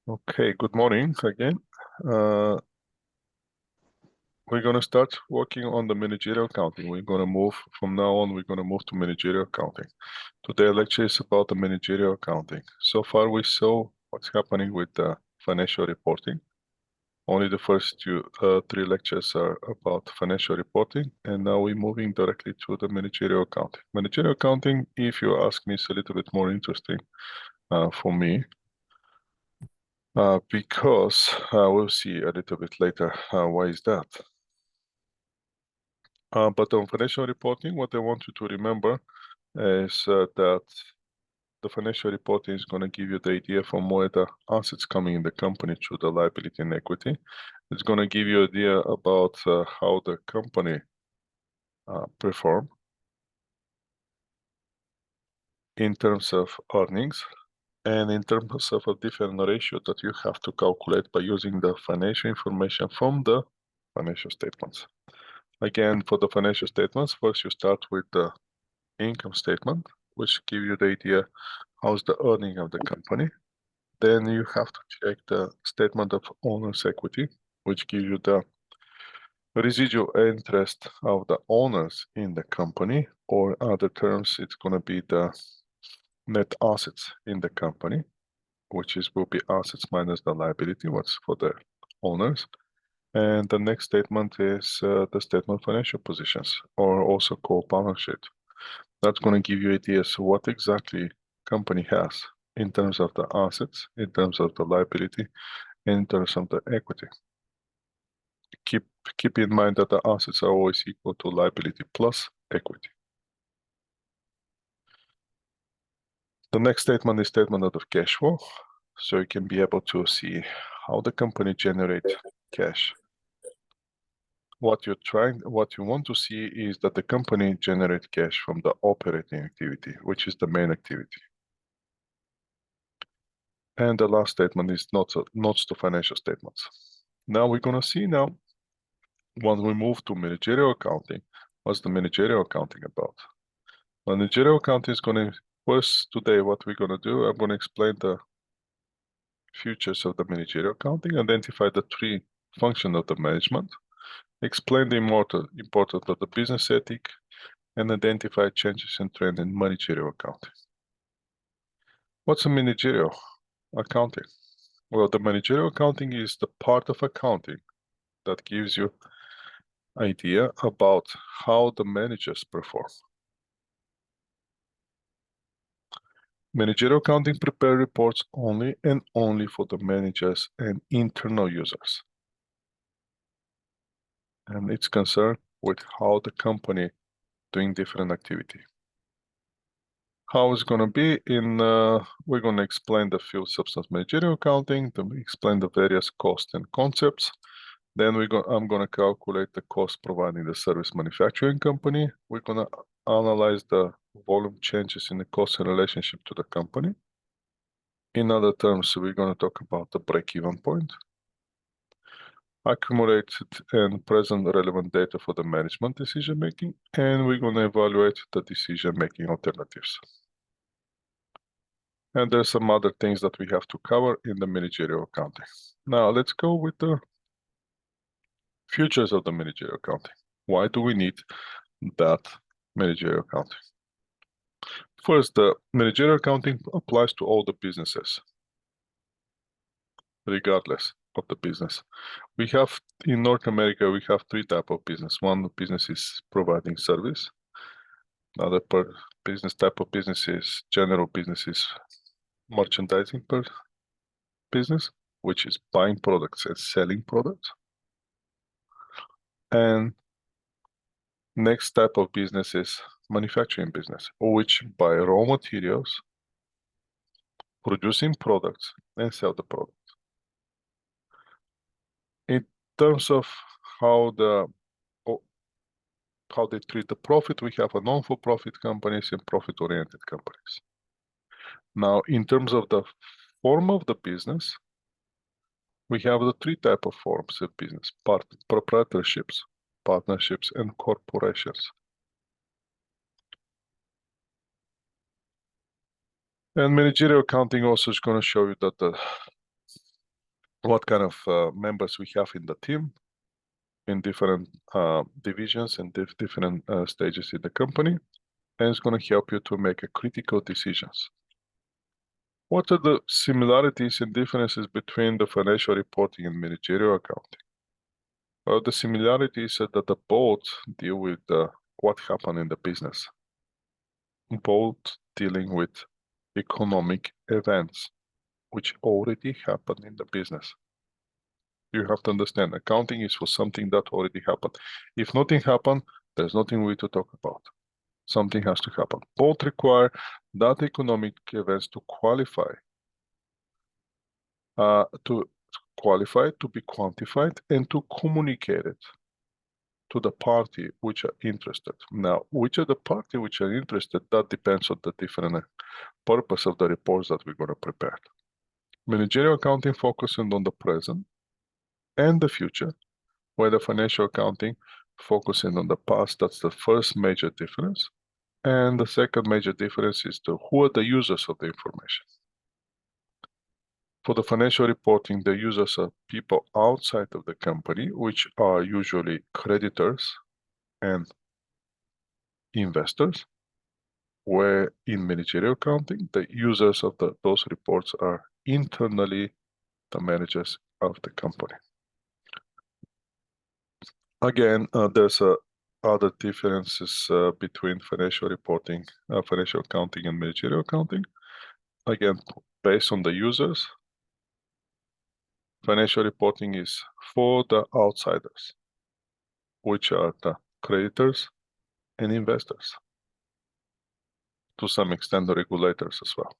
Okay, good morning again. Uh, we're going to start working on the managerial accounting. We're going to move from now on, we're going to move to managerial accounting. Today's lecture is about the managerial accounting. So far, we saw what's happening with the financial reporting. Only the first three lectures are about financial reporting, and now we're moving directly to the managerial accounting. Managerial accounting, if you ask me, is a little bit more interesting for me. Because we'll see a little bit later why is that. But on financial reporting, what I want you to remember is that the financial reporting is going to give you the idea from where the assets coming in the company to the liability and equity. It's going to give you an idea about how the company perform in terms of earnings and in terms of a different ratio that you have to calculate by using the financial information from the financial statements. Again, for the financial statements, first you start with the income statement, which gives you the idea how's the earning of the company. Then you have to check the statement of owner's equity, which gives you the residual interest of the owners in the company, or other terms, it's going to be the net assets in the company, which will be assets minus the liability, what's for the owners. And the next statement is the statement of financial positions, or also called balance sheet. That's going to give you ideas what exactly company has in terms of the assets, in terms of the liability, in terms of the equity. Keep in mind that the assets are always equal to liability plus equity. The next statement is statement of the cash flow. So you can be able to see how the company generates cash. What you want to see is that the company generates cash from the operating activity, which is the main activity. And the last statement is notes to financial statements. Now we're going to see when we move to managerial accounting, what's the managerial accounting about? Managerial accounting is going to, first today, what we're going to do, I'm going to explain the features of the managerial accounting, identify the three functions of the management, explain the importance of the business ethic, and identify changes and trends in managerial accounting. What's a managerial accounting? Well, the managerial accounting is the part of accounting that gives you idea about how the managers perform. Managerial accounting prepare reports only and only for the managers and internal users. And it's concerned with how the company doing different activity. How it's going to be we're going to explain the field substance managerial accounting, to explain the various costs and concepts. Then I'm going to calculate the cost providing the service manufacturing company. We're going to analyze the volume changes in the cost in relationship to the company. In other terms, we're going to talk about the break-even point, accumulated and present relevant data for the management decision-making, and we're going to evaluate the decision-making alternatives. And there's some other things that we have to cover in the managerial accounting. Now, let's go with the features of the managerial accounting. Why do we need that managerial accounting? First, the managerial accounting applies to all the businesses, regardless of the business. We have, in North America, we have three types of business. One business is providing service. Another business type of business is general businesses, merchandising per business, which is buying products and selling products. And next type of business is manufacturing business, which buy raw materials, producing products, and sell the product. In terms of how they treat the profit, we have a non-for-profit companies and profit-oriented companies. Now, in terms of the form of the business, we have the three types of forms of business: proprietorships, partnerships, and corporations. And managerial accounting also is going to show you that what kind of members we have in the team, in different divisions and different stages in the company, and it's going to help you to make critical decisions. What are the similarities and differences between the financial reporting and managerial accounting? Well, the similarity is that the both deal with what happened in the business, both dealing with economic events which already happened in the business. You have to understand, accounting is for something that already happened. If nothing happened, there's nothing we to talk about. Something has to happen. Both require that economic events to qualify, to be quantified, and to communicate it to the party which are interested. Now, which are the party which are interested, that depends on the different purpose of the reports that we're going to prepare. Managerial accounting focusing on the present and the future, where the financial accounting focusing on the past. That's the first major difference. And the second major difference is who are the users of the information. For the financial reporting, the users are people outside of the company, which are usually creditors and investors, where in managerial accounting, the users of those reports are internally the managers of the company. Again, there's other differences between financial reporting, financial accounting and managerial accounting. Again, based on the users, financial reporting is for the outsiders, which are the creditors and investors. To some extent, the regulators as well.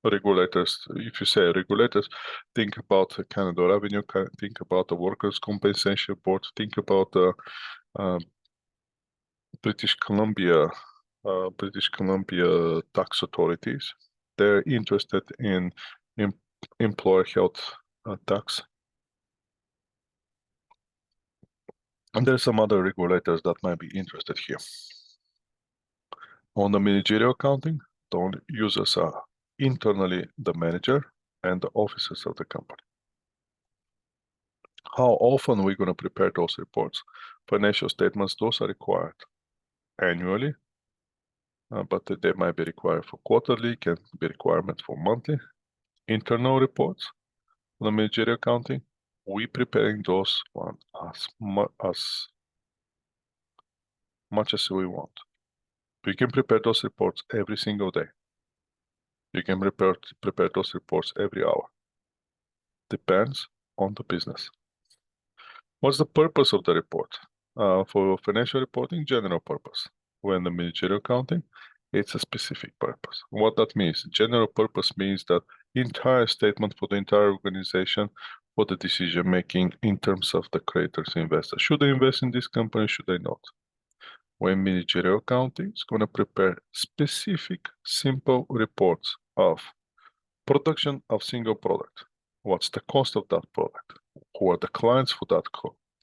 Regulators, if you say regulators, think about the Canada Revenue, think about the Workers' Compensation Board, think about the British Columbia tax authorities. They're interested in employer health tax. And there's some other regulators that might be interested here. On the managerial accounting, the users are internally the manager and the officers of the company. How often we're going to prepare those reports? Financial statements, those are required annually, but they might be required for quarterly, can be requirement for monthly. Internal reports, on the managerial accounting, we preparing those one as much as we want. We can prepare those reports every single day. You can prepare those reports every hour. Depends on the business. What's the purpose of the report? For financial reporting, general purpose. When the managerial accounting, it's a specific purpose. What that means? General purpose means that entire statement for the entire organization for the decision making in terms of the creditors and investors. Should they invest in this company? Should they not? When managerial accounting is going to prepare specific, simple reports of production of single product. What's the cost of that product? Who are the clients for that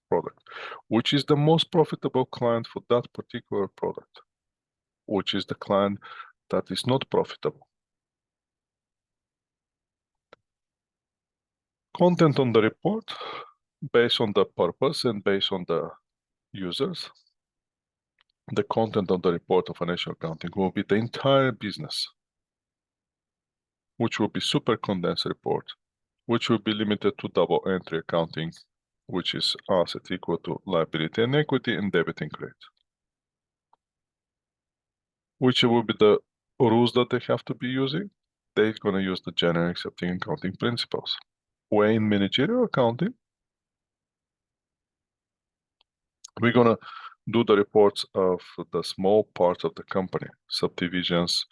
product? Which is the most profitable client for that particular product? Which is the client that is not profitable? Content on the report, based on the purpose and based on the users. The content of the report of financial accounting will be the entire business, which will be super condensed report, which will be limited to double entry accounting, which is asset equal to liability and equity and debit and credit. Which will be the rules that they have to be using. They're going to use the general accepting accounting principles. Where in managerial accounting, we're going to do the reports of the small parts of the company, subdivisions,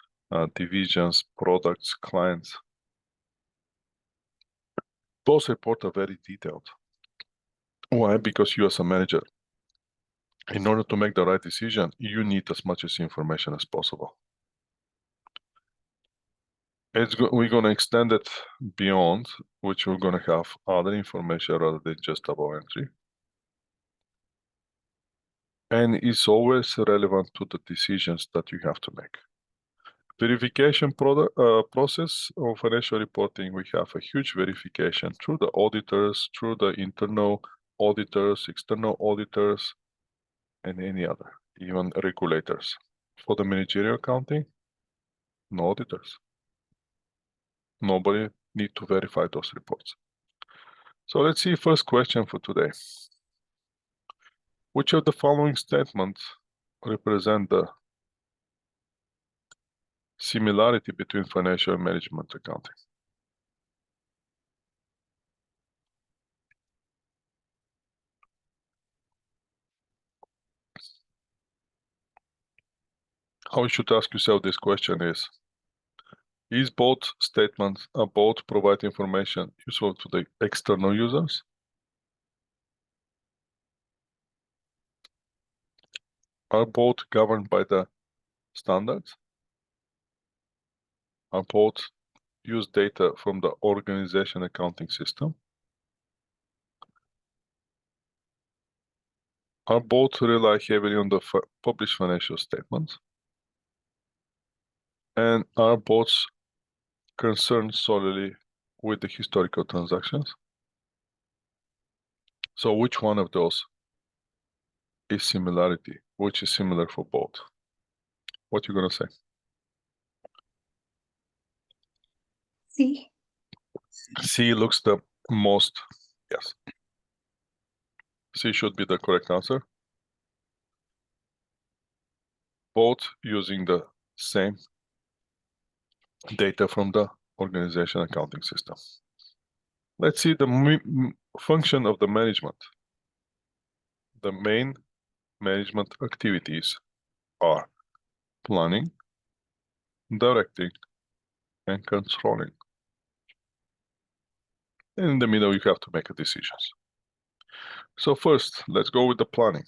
divisions, products, clients. Those reports are very detailed. Why? Because you as a manager, in order to make the right decision, you need as much information as possible. We're going to extend it beyond, which we're going to have other information rather than just double entry. And it's always relevant to the decisions that you have to make. Verification process of financial reporting, we have a huge verification through the auditors, through the internal auditors, external auditors, and any other, even regulators. For the managerial accounting, no auditors. Nobody need to verify those reports. So let's see first question for today. Which of the following statements represent the similarity between financial and management accounting? How you should ask yourself this question is both statements both provide information useful to the external users? Are both governed by the standards? Are both use data from the organization accounting system? Are both rely heavily on the published financial statements? And are both concerned solely with the historical transactions? So which one of those is similarity? Which is similar for both? What you gonna say? C. C looks the most, yes. C should be the correct answer. Both using the same data from the organization accounting system. Let's see the function of the management. The main management activities are planning, directing, and controlling. And in the middle, you have to make decisions. So first, let's go with the planning.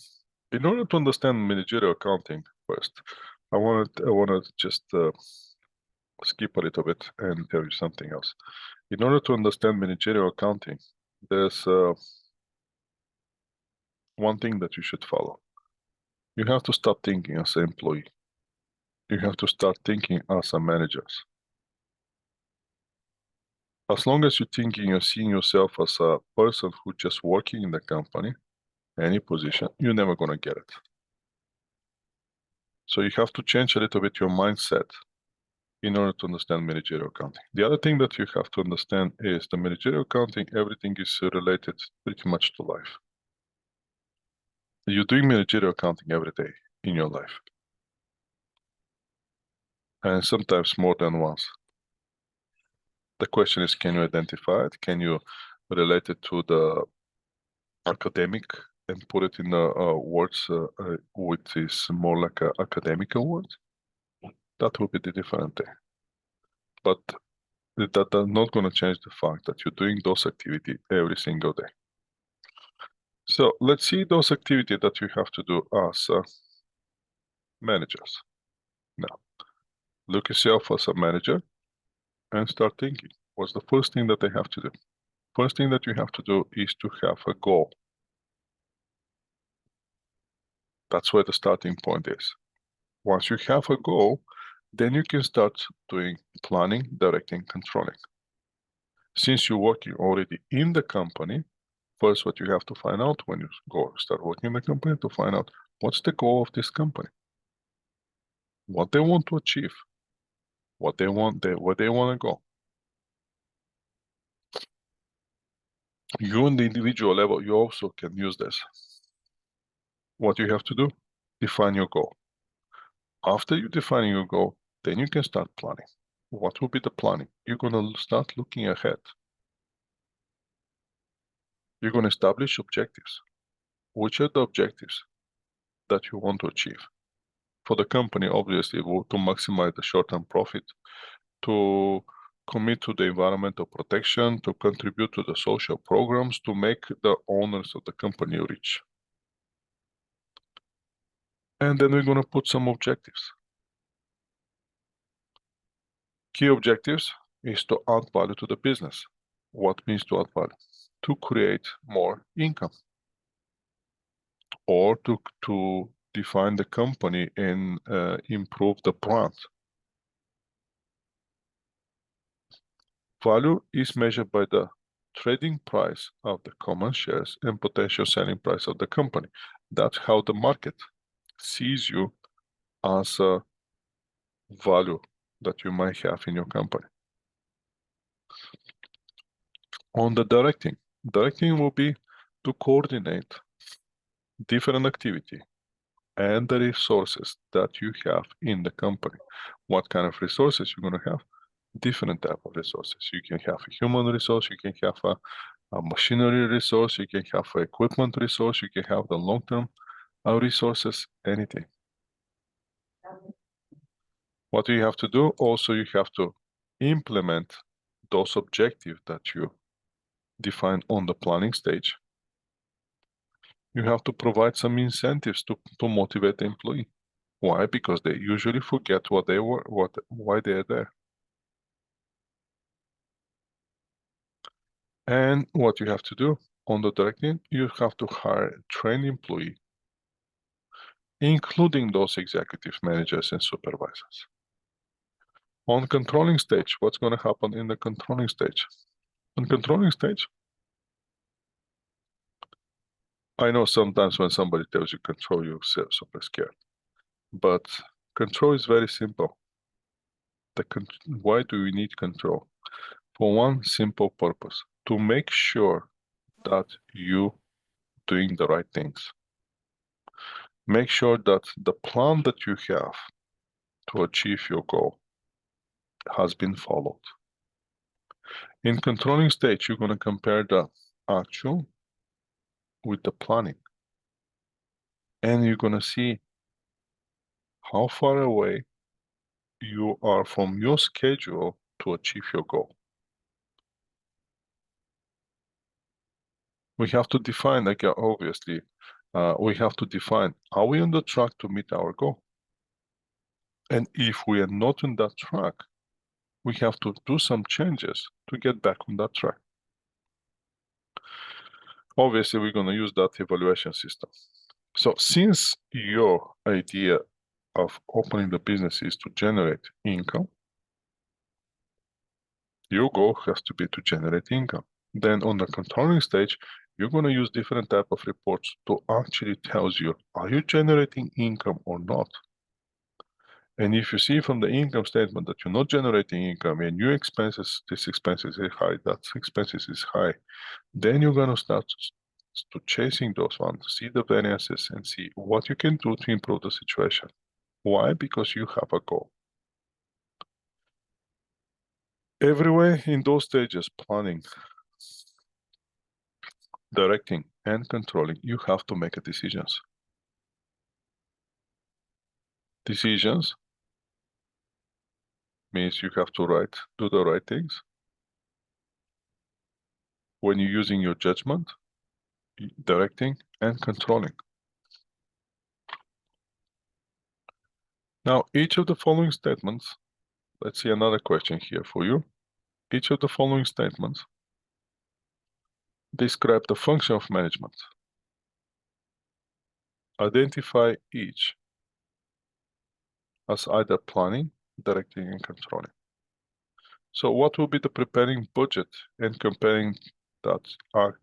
In order to understand managerial accounting first, I want to just skip a little bit and tell you something else. In order to understand managerial accounting, there's one thing that you should follow. You have to stop thinking as an employee. You have to start thinking as a manager. As long as you're thinking, you're seeing yourself as a person who's just working in the company, any position, you're never gonna get it. So you have to change a little bit your mindset in order to understand managerial accounting. The other thing that you have to understand is the managerial accounting, everything is related pretty much to life. You're doing managerial accounting every day in your life. And sometimes more than once. The question is, can you identify it? Can you relate it to the academic and put it in words which is more like an academical word? That will be the different thing. But that is not going to change the fact that you're doing those activities every single day. So let's see those activities that you have to do as managers. Now, look yourself as a manager and start thinking, what's the first thing that they have to do? First thing that you have to do is to have a goal. That's where the starting point is. Once you have a goal, then you can start doing planning, directing, controlling. Since you're working already in the company, first what you have to find out when you start working in the company, to find out what's the goal of this company, what they want to achieve, where they want to go. You on the individual level, you also can use this. What you have to do, define your goal. After you define your goal, then you can start planning. What will be the planning? You're going to start looking ahead. You're going to establish objectives. Which are the objectives that you want to achieve? For the company, obviously, to maximize the short-term profit, to commit to the environmental protection, to contribute to the social programs, to make the owners of the company rich. And then we're going to put some objectives. Key objectives is to add value to the business. What means to add value? To create more income, or to define the company and improve the brand. Value is measured by the trading price of the common shares and potential selling price of the company. That's how the market sees you as a value that you might have in your company. On the directing will be to coordinate different activity and the resources that you have in the company. What kind of resources you're going to have? Different type of resources. You can have a human resource, you can have a machinery resource, you can have an equipment resource, you can have the long-term resources, anything. What you have to do, also you have to implement those objectives that you define on the planning stage. You have to provide some incentives to motivate the employee. Why? Because they usually forget why they are there. And what you have to do on the directing, you have to hire a trained employee, including those executive managers and supervisors. On controlling stage, what's going to happen in the controlling stage? On controlling stage, I know sometimes when somebody tells you control, you feel super scared. But control is very simple. Why do we need control? For one simple purpose, to make sure that you doing the right things. Make sure that the plan that you have to achieve your goal has been followed. In controlling stage, you're going to compare the actual with the planning. And you're going to see how far away you are from your schedule to achieve your goal. We have to define, like obviously, we have to define, are we on the track to meet our goal? And if we are not on that track, we have to do some changes to get back on that track. Obviously, we're going to use that evaluation system. So since your idea of opening the business is to generate income, your goal has to be to generate income. Then on the controlling stage, you're going to use different type of reports to actually tell you, are you generating income or not? And if you see from the income statement that you're not generating income and your expenses, this expenses is high, that expenses is high, then you're going to start to chasing those ones, see the variances and see what you can do to improve the situation. Why? Because you have a goal. Everywhere in those stages, planning, directing, and controlling, you have to make decisions. Decisions means you have to do the right things. When you're using your judgment, directing, and controlling. Now, each of the following statements, let's see another question here for you. Each of the following statements describe the function of management. Identify each as either planning, directing, and controlling. So what will be the preparing budget and comparing that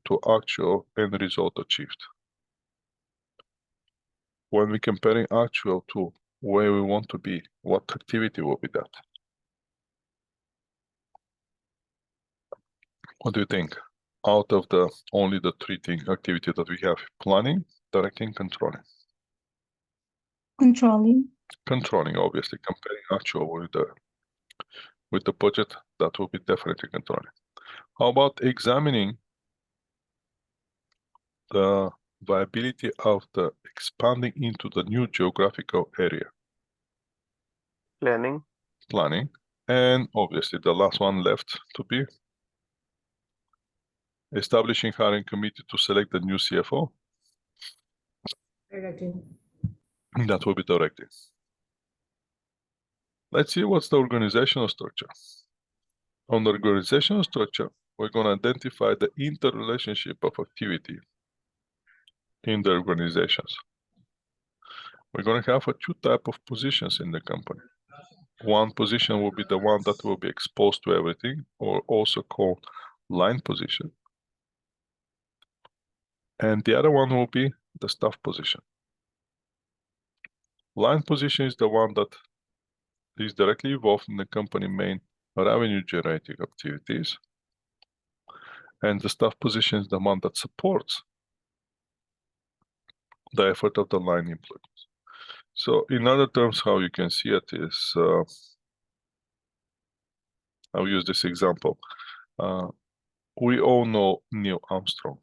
to actual and result achieved? When we're comparing actual to where we want to be, what activity will be that? What do you think? Out of the only the three activity that we have, planning, directing, controlling. Controlling. Controlling, obviously, comparing actual with the budget, that will be definitely controlling. How about examining the viability of the expanding into the new geographical area? Planning. Planning. And obviously the last one left to be establishing hiring committee to select the new CFO. Directing. That will be directing. Let's see what's the organizational structure. On the organizational structure, we're going to identify the interrelationship of activity in the organizations. We're going to have two types of positions in the company. one position will be the one that will be exposed to everything, or also called line position. And the other one will be the staff position. Line position is the one that is directly involved in the company main revenue generating activities. And the staff position is the one that supports the effort of the line employees. So in other terms, how you can see it is, I'll use this example. We all know Neil Armstrong,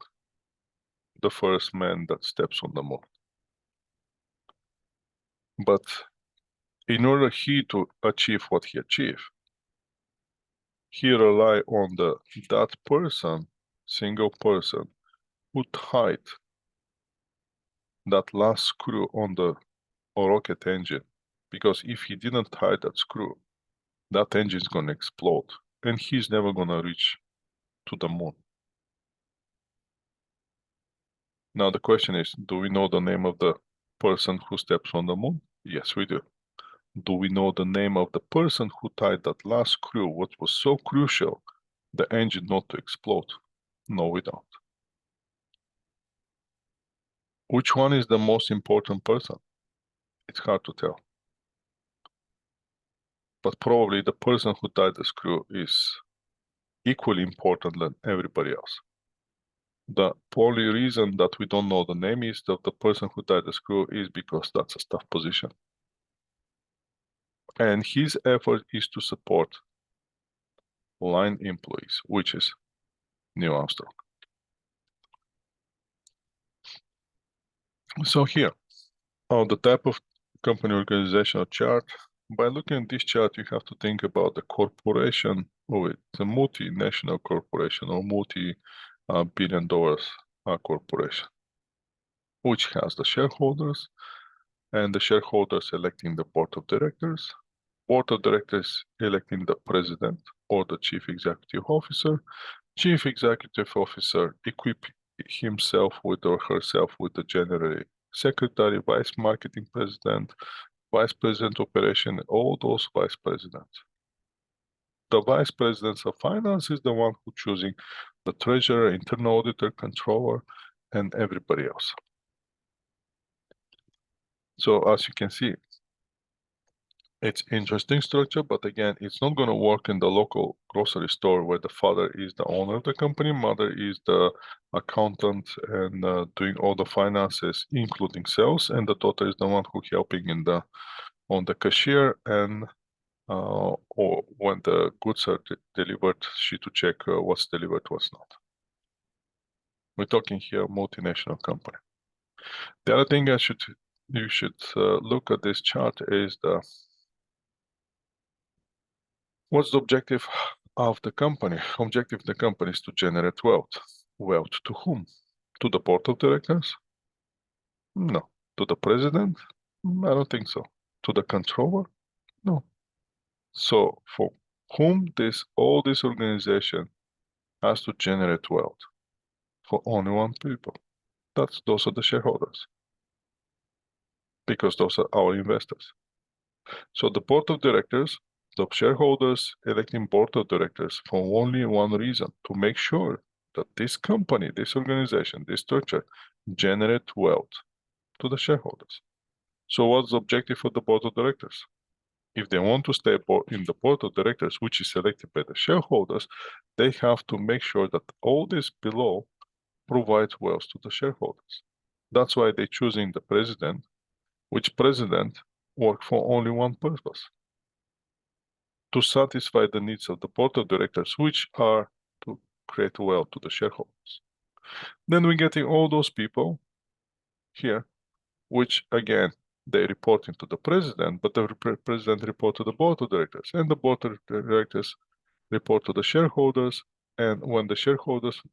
the first man that steps on the moon. But in order he to achieve what he achieved, he relied on that person, single person, who tied that last screw on the rocket engine. Because if he didn't tie that screw, that engine is going to explode, and he's never going to reach to the moon. Now the question is, do we know the name of the person who steps on the moon? Yes, we do. Do we know the name of the person who tied that last screw, what was so crucial, the engine not to explode? No, we don't. Which one is the most important person? It's hard to tell. But probably the person who tied the screw is equally important than everybody else. The only reason that we don't know the name is of the person who tied the screw is because that's a staff position. And his effort is to support line employees, which is Neil Armstrong. So here, the type of company organizational chart, by looking at this chart, you have to think about the corporation of it, the multinational corporation or multi-billion dollars corporation, which has the shareholders, and the shareholders electing the board of directors electing the president or the chief executive officer, chief executive officer equip himself with or herself with the general secretary, vice marketing president, vice president operation, all those vice presidents. The vice president of finance is the one who choosing the treasurer, internal auditor, controller, and everybody else. So as you can see, it's interesting structure, but again, it's not going to work in the local grocery store where the father is the owner of the company, mother is the accountant and doing all the finances, including sales, and the daughter is the one who helping on the cashier and or when the goods are delivered, she to check what's delivered, what's not. We're talking here multinational company. The other thing you should look at this chart is what's the objective of the company? Objective of the company is to generate wealth. Wealth to whom? To the board of directors? No. To the president? I don't think so. To the controller? No. So for whom all this organization has to generate wealth? For only one people. Those are the shareholders. Because those are our investors. So the board of directors, the shareholders electing board of directors for only one reason, to make sure that this company, this organization, this structure generate wealth to the shareholders. So what's the objective of the board of directors? If they want to stay in the board of directors, which is selected by the shareholders, they have to make sure that all this below provides wealth to the shareholders. That's why they're choosing the president, which president work for only one purpose: to satisfy the needs of the board of directors, which are to create wealth to the shareholders. Then we're getting all those people here, which again, they report into the president, but the president report to the board of directors, and the board of directors report to the shareholders. And when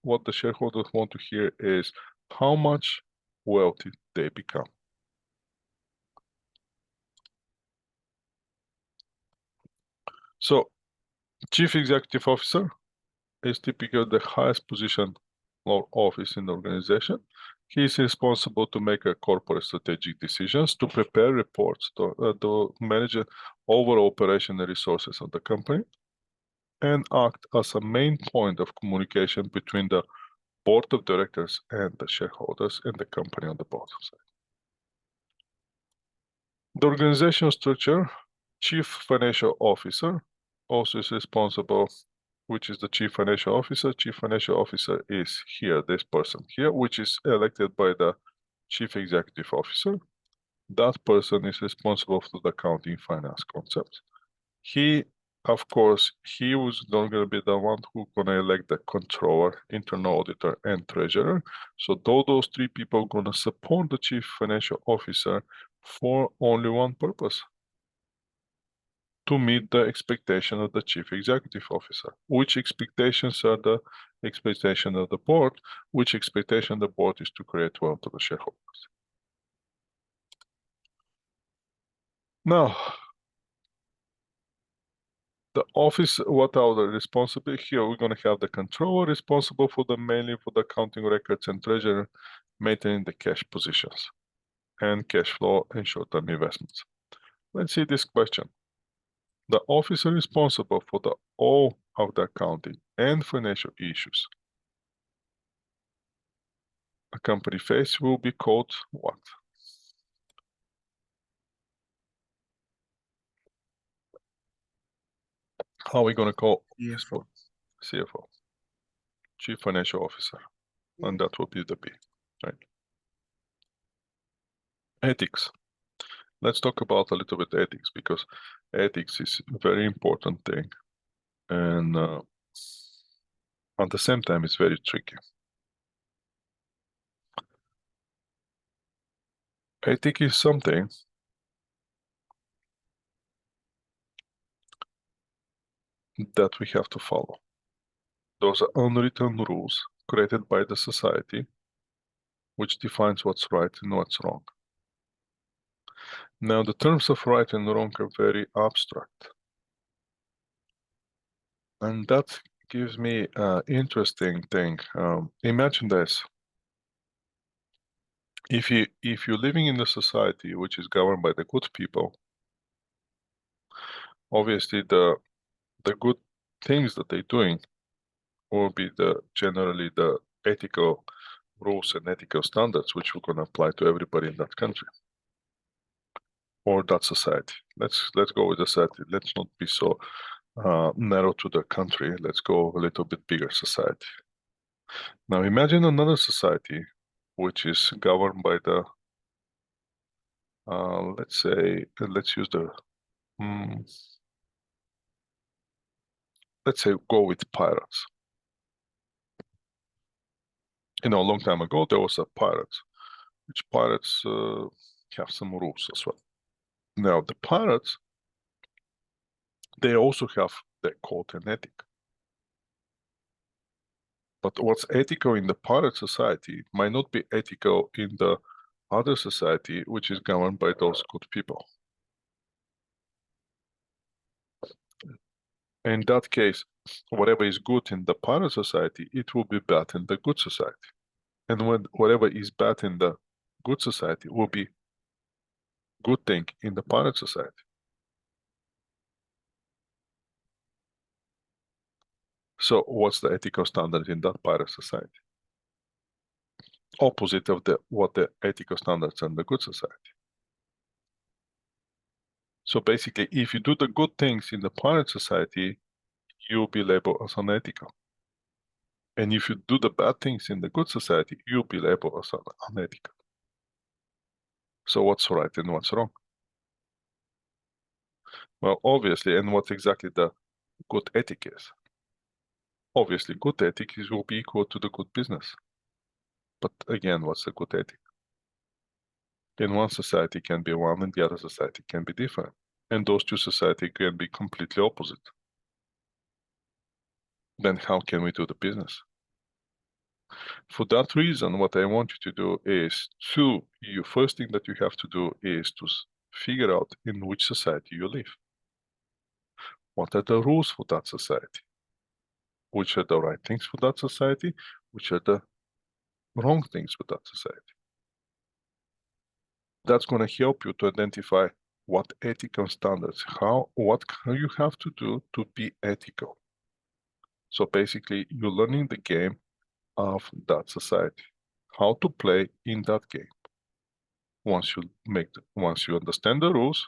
what the shareholders want to hear is how much wealthy they become. So, chief executive officer is typically the highest position or office in the organization. He is responsible to make corporate strategic decisions, to prepare reports, to manage overall operational resources of the company, and act as a main point of communication between the board of directors and the shareholders and the company on the bottom side. The organizational structure, Chief Financial Officer also is responsible, which is the Chief Financial Officer. Chief Financial Officer is here, this person here, which is elected by the Chief Executive Officer. That person is responsible for the accounting finance concepts. Of course, he was not going to be the one who's going to elect the controller, internal auditor, and treasurer. So those three people are going to support the Chief Financial Officer for only one purpose: to meet the expectation of the Chief Executive Officer. Which expectations are the expectation of the board? Which expectation of the board is to create wealth to the shareholders. Now, the office, what are the responsibility here? We're going to have the controller responsible for mainly for the accounting records and treasurer, maintaining the cash positions and cash flow and short-term investments. Let's see this question. The officer responsible for all of the accounting and financial issues a company face will be called what? How are we going to call CFO. CFO? Chief Financial Officer. And that will be the B, right? Ethics. Let's talk about a little bit ethics, because ethics is a very important thing. And at the same time, it's very tricky. Ethics is something that we have to follow. Those are unwritten rules created by the society, which defines what's right and what's wrong. Now, the terms of right and wrong are very abstract. And that gives me an interesting thing. Imagine this. If you're living in a society which is governed by the good people, obviously the good things that they're doing will be generally the ethical rules and ethical standards which we're going to apply to everybody in that country or that society. Let's go with the society. Let's not be so narrow to the country. Let's go a little bit bigger society. Now imagine another society which is governed by the let's say go with pirates. A long time ago there was a pirates, which pirates have some rules as well. Now the pirates, they also have their code and ethic. But what's ethical in the pirate society might not be ethical in the other society, which is governed by those good people. In that case, whatever is good in the pirate society, it will be bad in the good society. And whatever is bad in the good society will be good thing in the pirate society. So what's the ethical standard in that pirate society? Opposite of what the ethical standards in the good society. So basically, if you do the good things in the pirate society, you'll be labeled as unethical. And if you do the bad things in the good society, you'll be labeled as unethical. So what's right and what's wrong? Well, obviously, and what exactly the good ethic is? Obviously, good ethic will be equal to the good business. But again, what's the good ethic? In one society can be one, and the other society can be different. And those two societies can be completely opposite. Then how can we do the business? For that reason, what I want you to do is first thing that you have to do is to figure out in which society you live. What are the rules for that society? Which are the right things for that society? Which are the wrong things with that society. That's going to help you to identify what ethical standards, what you have to do to be ethical. So basically, you're learning the game of that society, how to play in that game. Once you understand the rules,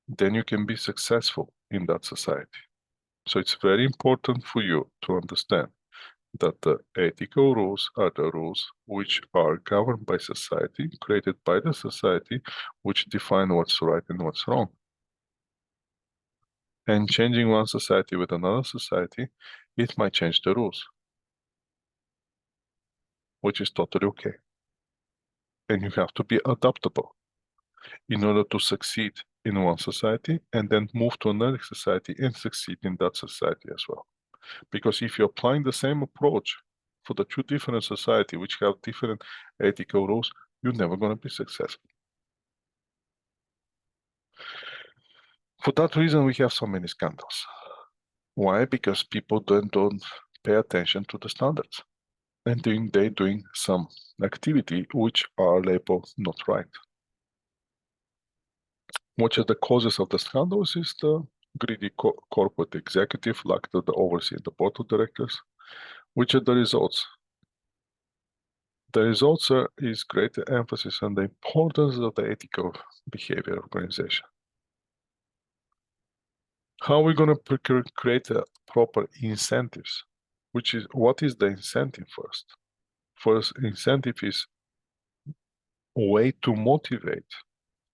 then you can be successful in that society. So it's very important for you to understand that the ethical rules are the rules which are governed by society, created by the society, which define what's right and what's wrong. And changing one society with another society, it might change the rules, which is totally okay. And you have to be adaptable in order to succeed in one society and then move to another society and succeed in that society as well. Because if you're applying the same approach for the two different societies which have different ethical rules, you're never going to be successful. For that reason, we have so many scandals. Why? Because people don't pay attention to the standards. And they're doing some activity which are labeled not right. What are the causes of the scandals is the greedy corporate executive lack of the overseeing the board of directors. Which are the results? The results is greater emphasis on the importance of the ethical behavior organization. How are we going to create a proper incentives? What is the incentive first? First incentive is a way to motivate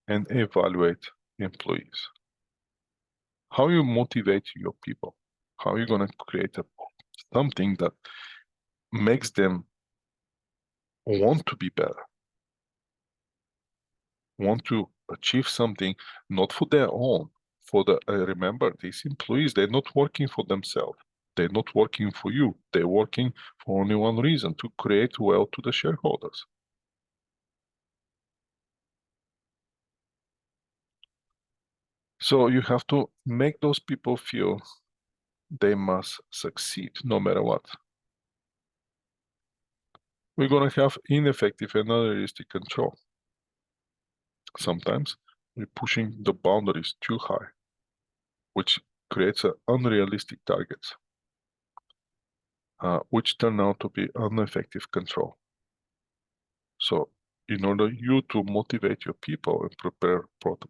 and evaluate employees. How you motivate your people? How are you going to create something that makes them want to be better, want to achieve something not for their own, for the remember, these employees, they're not working for themselves. They're not working for you. They're working for only one reason, to create wealth to the shareholders. So you have to make those people feel they must succeed no matter what. We're going to have ineffective and unrealistic control. Sometimes we're pushing the boundaries too high, which creates unrealistic targets, which turn out to be ineffective control. So in order you to motivate your people and prepare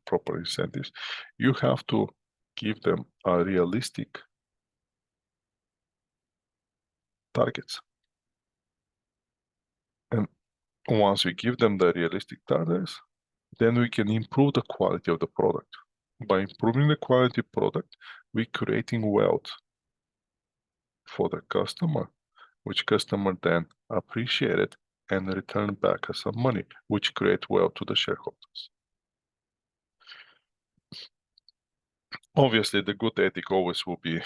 proper incentives, you have to give them a realistic targets. And once we give them the realistic targets, then we can improve the quality of the product. By improving the quality of product, we're creating wealth for the customer, which customer then appreciate it and return back as some money, which create wealth to the shareholders. Obviously, the good ethic always will be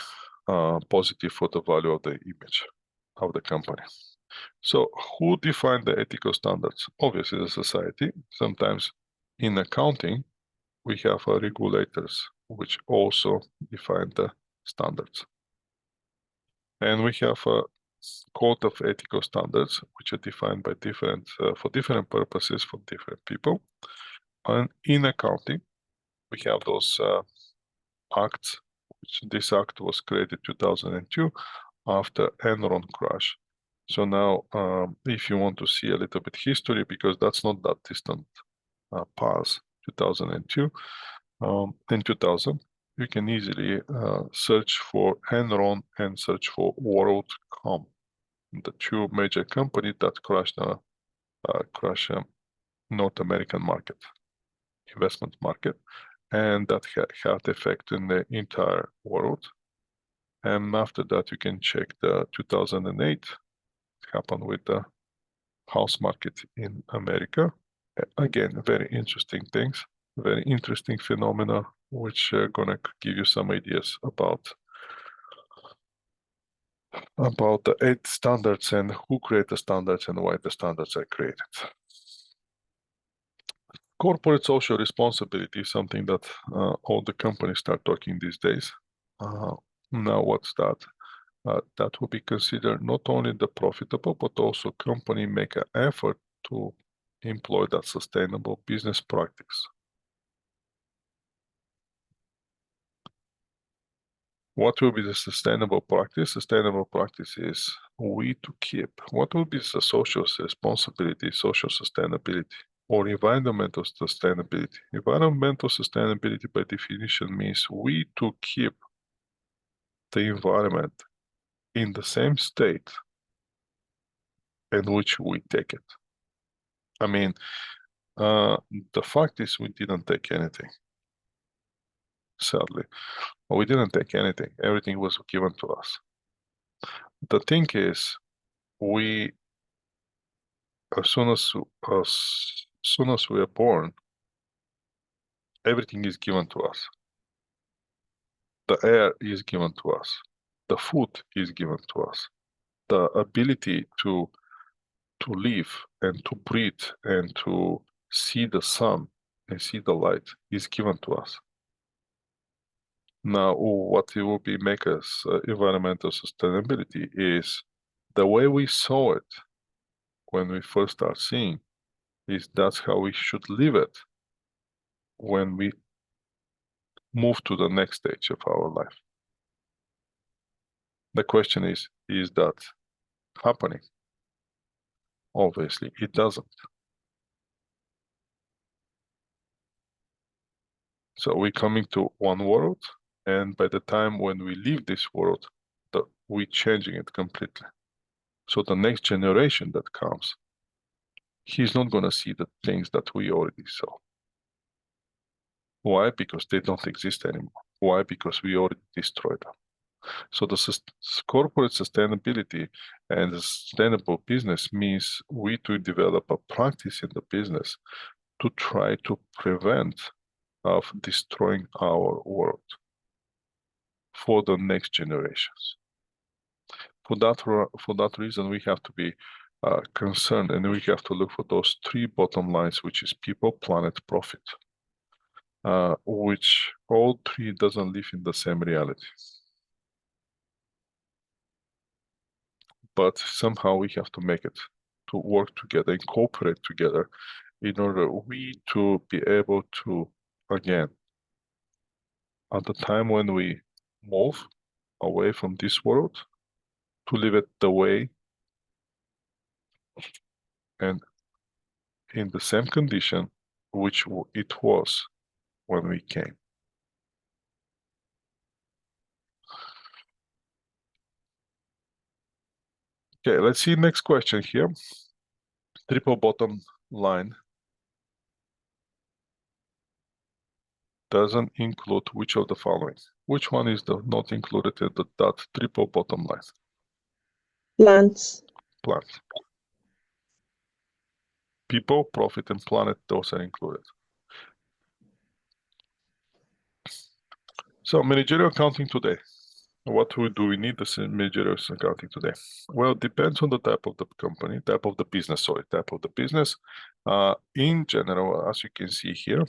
positive for the value of the image of the company. So who define the ethical standards? Obviously, the society. Sometimes in accounting, we have regulators which also define the standards. And we have a code of ethical standards which are defined by for different purposes for different people. And in accounting, we have those acts. This act was created 2002 after Enron crash. So now, if you want to see a little bit history, because that's not that distant past 2002, in 2000, you can easily search for Enron and search for WorldCom, the two major companies that crashed North American market, investment market, and that had effect in the entire world. And after that, you can check the 2008, it happened with the house market in America. Again, very interesting things, very interesting phenomena, which are gonna give you some ideas about the 8 standards and who create the standards and why the standards are created. Corporate social responsibility is something that all the companies start talking these days. Now, what's that? that will be considered not only the profitable, but also company make an effort to employ that sustainable business practice. What will be the sustainable practice? Sustainable practice is we to keep. What will be the social responsibility, social sustainability, or environmental sustainability? Environmental sustainability by definition means we to keep the environment in the same state in which we take it. I mean, the fact is we didn't take anything, sadly. We didn't take anything. Everything was given to us. The thing is, we, as soon as we are born, everything is given to us. The air is given to us. The food is given to us. The ability to live and to breathe and to see the sun and see the light is given to us. Now, what it will be make us environmental sustainability is the way we saw it when we first start seeing is that's how we should live it when we move to the next stage of our life. The question is that happening? Obviously, it doesn't. So we're coming to one world, and by the time when we leave this world, we're changing it completely. So the next generation that comes, he's not going to see the things that we already saw. Why? Because they don't exist anymore. Why? Because we already destroyed them. So the corporate sustainability and the sustainable business means we to develop a practice in the business to try to prevent of destroying our world for the next generations. For that reason, we have to be concerned, and we have to look for those three bottom lines, which is people, planet, profit, which all three doesn't live in the same reality. But somehow we have to make it to work together and cooperate together in order we to be able to, again, at the time when we move away from this world, to live it the way and in the same condition which it was when we came. Okay, let's see next question here. Triple bottom line doesn't include which of the following? Which one is not included in that triple bottom line? Plants. Plants. People, profit, and planet, those are included. So managerial accounting today. What do we need this managerial accounting today? Well, it depends on the type of the company, type of the business. In general, as you can see here,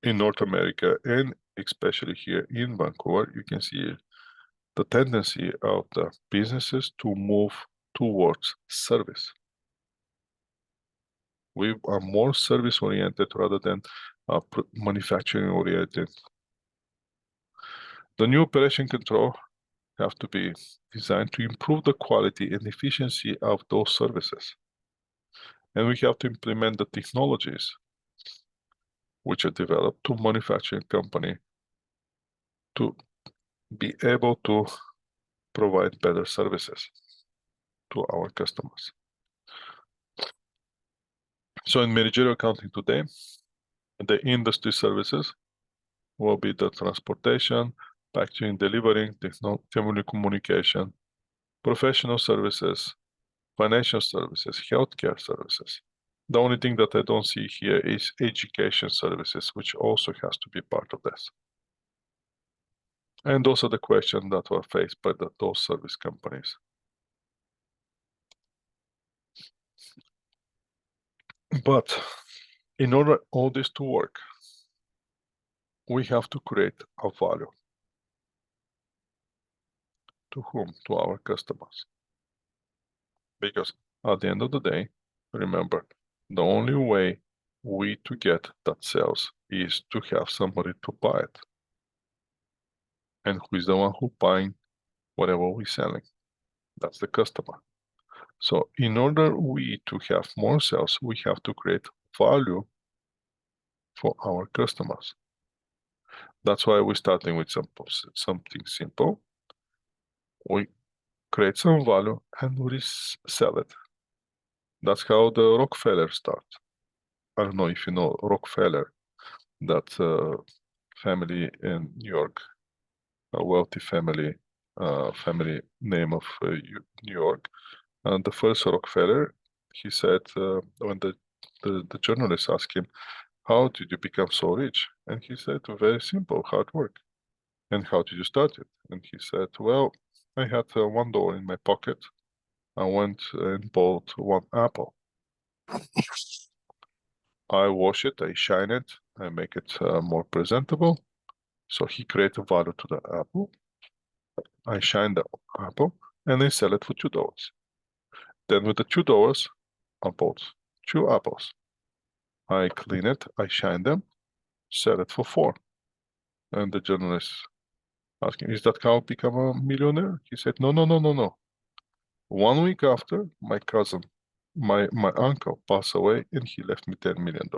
in North America and especially here in Vancouver, you can see the tendency of the businesses to move towards service. We are more service oriented rather than manufacturing oriented. The new operation control have to be designed to improve the quality and efficiency of those services. And we have to implement the technologies which are developed to manufacturing company to be able to provide better services to our customers. So in managerial accounting today, the industry services will be the transportation, packaging, delivering, telecommunication, professional services, financial services, healthcare services. The only thing that I don't see here is education services, which also has to be part of this. And those are the questions that were faced by those service companies. But in order all this to work, we have to create a value. To whom? To our customers. Because at the end of the day, remember, the only way we to get that sales is to have somebody to buy it. And who is the one who buying whatever we're selling? That's the customer. So in order we to have more sales, we have to create value for our customers. That's why we're starting with something simple. We create some value and we sell it. That's how the Rockefeller start. I don't know if you know Rockefeller, that family in New York, a wealthy family, family name of New York. And the first Rockefeller, he said, when the journalist asked him, how did you become so rich? And he said, very simple, hard work. And how did you start it? And he said, well, I had $1 in my pocket. I went and bought one apple. I wash it, I shine it, I make it more presentable. So he created value to the apple. I shine the apple and I sell it for $2. Then with the $2, I bought 2 apples. I clean it, I shine them, sell it for 4. And the journalist asked him, is that how I become a millionaire? He said, no, no, no, no, no. 1 week after, my cousin, my uncle passed away and he left me $10 million.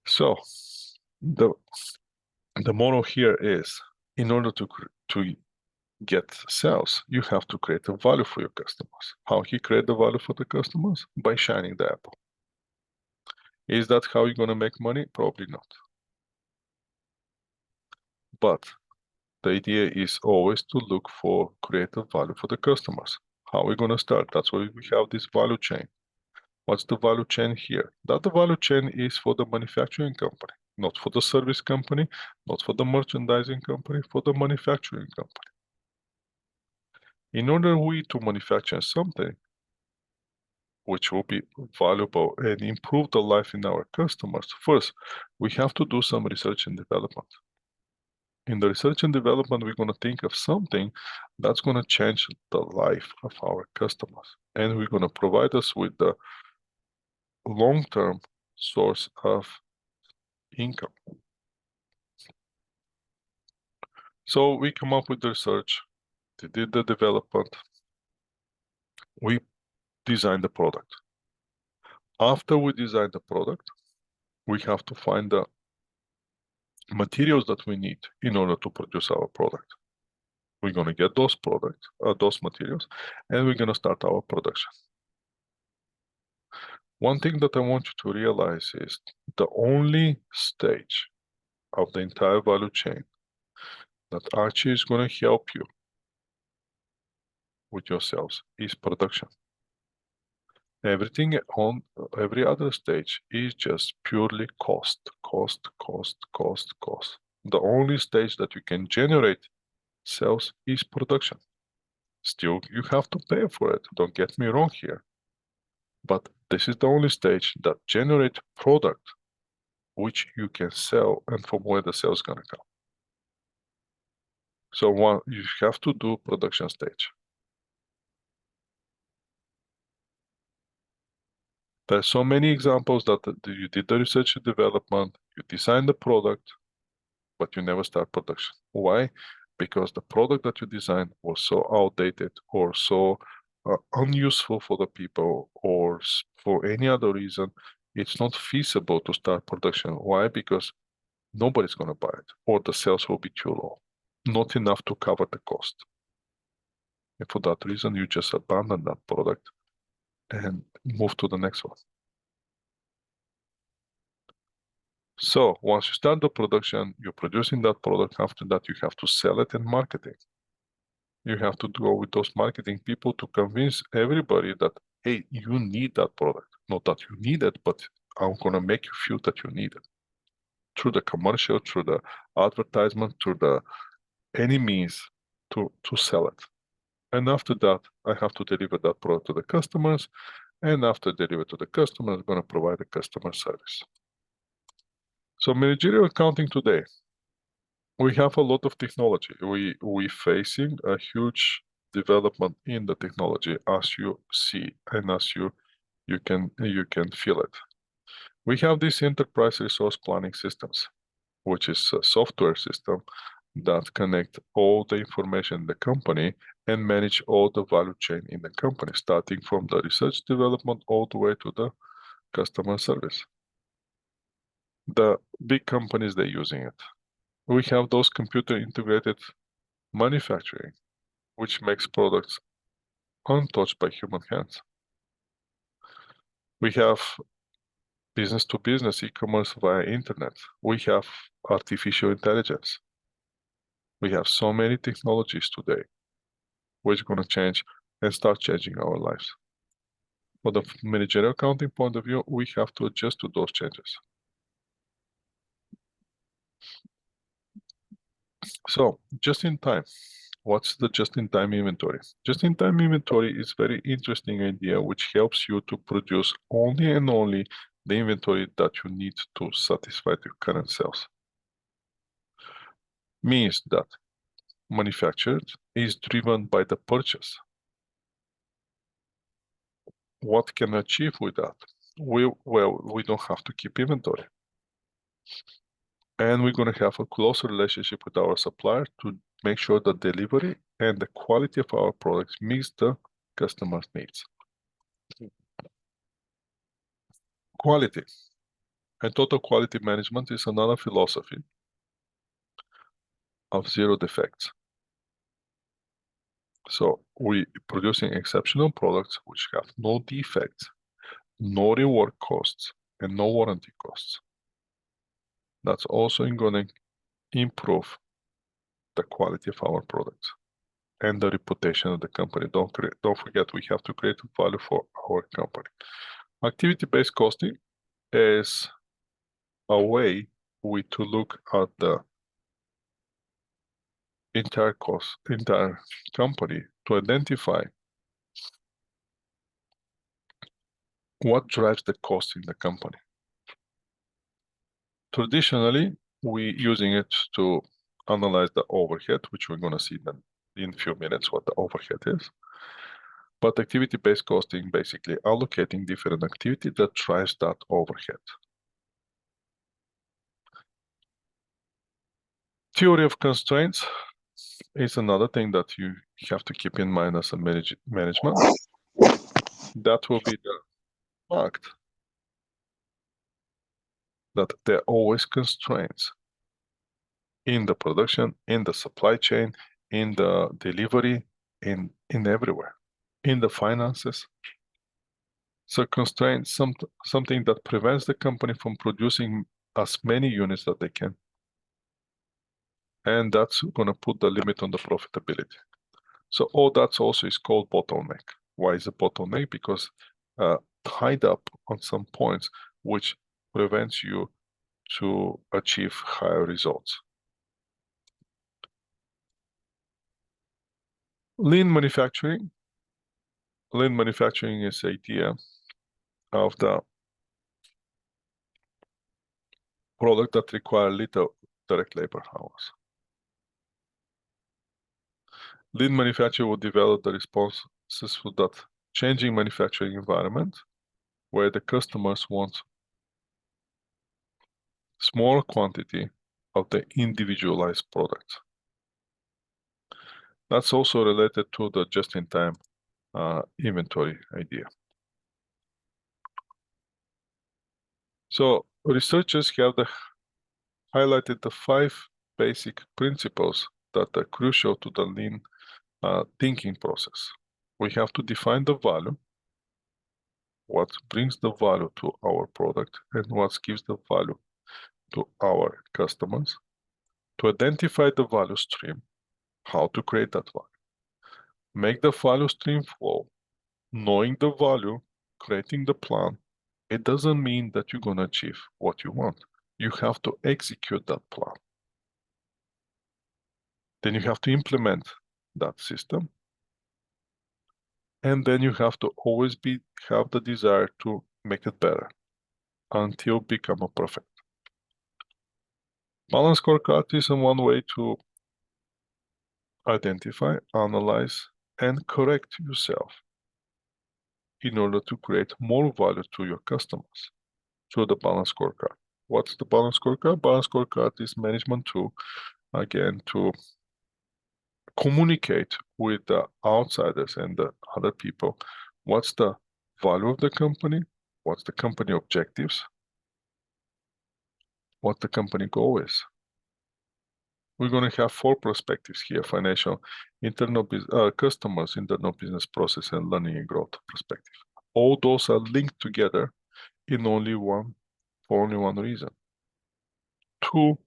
So the moral here is, in order to get sales, you have to create a value for your customers. How he create the value for the customers? By shining the apple. Is that how you're gonna make money? Probably not. But the idea is always to look for creative value for the customers. How are we gonna start? That's why we have this value chain. What's the value chain here? That the value chain is for the manufacturing company, not for the service company, not for the merchandising company, for the manufacturing company. In order we to manufacture something which will be valuable and improve the life in our customers, first, we have to do some research and development. In the research and development, we're going to think of something that's going to change the life of our customers. And we're going to provide us with the long-term source of income. So we come up with the research, we did the development, we designed the product. After we design the product, we have to find the materials that we need in order to produce our product. We're going to get those those materials, and we're going to start our production. One thing that I want you to realize is the only stage of the entire value chain that actually is going to help you with your sales is production. Everything on every other stage is just purely cost. The only stage that you can generate sales is production. Still, you have to pay for it. Don't get me wrong here. But this is the only stage that generates product which you can sell and from where the sales gonna come. So one, you have to do production stage. There's so many examples that you did the research and development, you design the product, but you never start production. Why? Because the product that you designed was so outdated or so unuseful for the people, or for any other reason, it's not feasible to start production. Why? Because nobody's going to buy it, or the sales will be too low, not enough to cover the cost. And for that reason, you just abandon that product and move to the next one. So once you start the production, you're producing that product. After that, you have to sell it and market it. You have to go with those marketing people to convince everybody that, hey, you need that product. Not that you need it, but I'm going to make you feel that you need it. Through the commercial, through the advertisement, through the any means to sell it. And after that, I have to deliver that product to the customers. And after deliver to the customer, I'm going to provide the customer service. So managerial accounting today, We have a lot of technology. We facing a huge development in the technology, as you see and as you can feel it. We have these enterprise resource planning systems, which is a software system that connect all the information in the company and manage all the value chain in the company, starting from the research development all the way to the customer service. The big companies, they're using it. We have those computer integrated manufacturing, which makes products untouched by human hands. We have business to business e-commerce via internet. We have artificial intelligence. We have so many technologies today, which are going to change and start changing our lives. From the managerial accounting point of view, we have to adjust to those changes. So, just in time. What's the just-in-time inventory? Just-in-time inventory is very interesting idea which helps you to produce only and only the inventory that you need to satisfy your current sales. Means that manufactured is driven by the purchase. What can we achieve with that? We don't have to keep inventory. And we're going to have a closer relationship with our supplier to make sure that delivery and the quality of our products meets the customer's needs. Quality and total quality management is another philosophy of zero defects. So we producing exceptional products which have no defects, no rework costs, and no warranty costs. That's also going to improve the quality of our products and the reputation of the company. Don't forget, we have to create value for our company. Activity-based costing is a way to look at the entire company to identify what drives the cost in the company. Traditionally, we using it to analyze the overhead, which we're going to see then in a few minutes what the overhead is. But activity-based costing, basically allocating different activity that drives that overhead. Theory of constraints is another thing that you have to keep in mind as a management. That will be the fact that there are always constraints in the production, in the supply chain, in the delivery, in everywhere, in the finances. So constraints, something that prevents the company from producing as many units that they can. And that's going to put the limit on the profitability. So all that also is called bottleneck. Why is a bottleneck? Because tied up on some points which prevents you to achieve higher results. Lean manufacturing. Lean manufacturing is the idea of the product that require little direct labor hours. Lean manufacturing will develop the responses for that changing manufacturing environment where the customers want small quantity of the individualized product. That's also related to the just-in-time inventory idea. So researchers have highlighted the 5 basic principles that are crucial to the lean thinking process. We have to define the value, what brings the value to our product, and what gives the value to our customers, to identify the value stream, how to create that value, make the value stream flow, knowing the value, creating the plan. It doesn't mean that you're going to achieve what you want. You have to execute that plan. Then you have to implement that system. And then you have to always have the desire to make it better until become a perfect. Balance scorecard is one way to identify, analyze, and correct yourself in order to create more value to your customers through the balance scorecard. What's the balance scorecard? Balance scorecard is management tool, again, to communicate with the outsiders and the other people. What's the value of the company? What's the company objectives? What the company goal is? We're going to have 4 perspectives here: financial, internal customers, internal business process, and learning and growth perspective. All those are linked together in for only one reason: to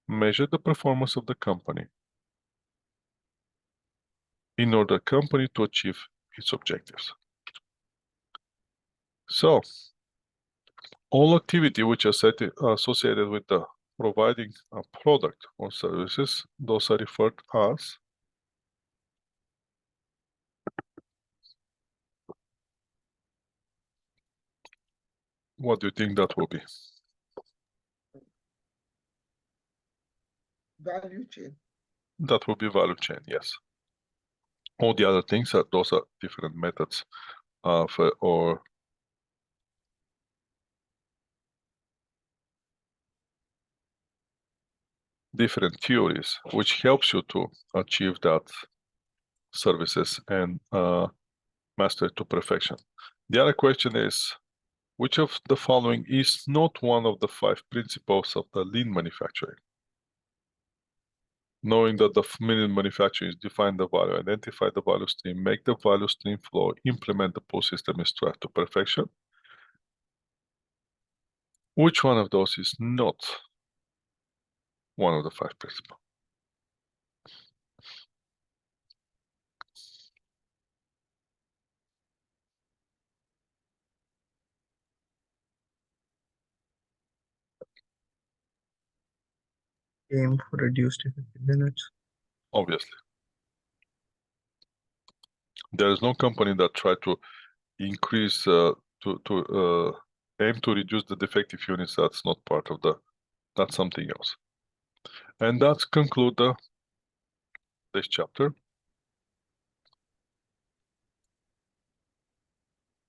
measure the performance of the company in order the company to achieve its objectives. So, all activity which are associated with the providing a product or services, those are referred as what do you think that will be? Value chain. That will be value chain, yes. All the other things those are different methods or different theories which helps you to achieve that services and master it to perfection. The other question is, which of the following is not one of the 5 principles of the lean manufacturing? Knowing that the lean manufacturing is define the value, identify the value stream, make the value stream flow, implement the pull system and strive to perfection. Which one of those is not one of the 5 principles? Aim for reduced effective minutes. Obviously. There is no company that try to increase aim to reduce the defective units. That's not part of that's something else. And that's conclude this chapter.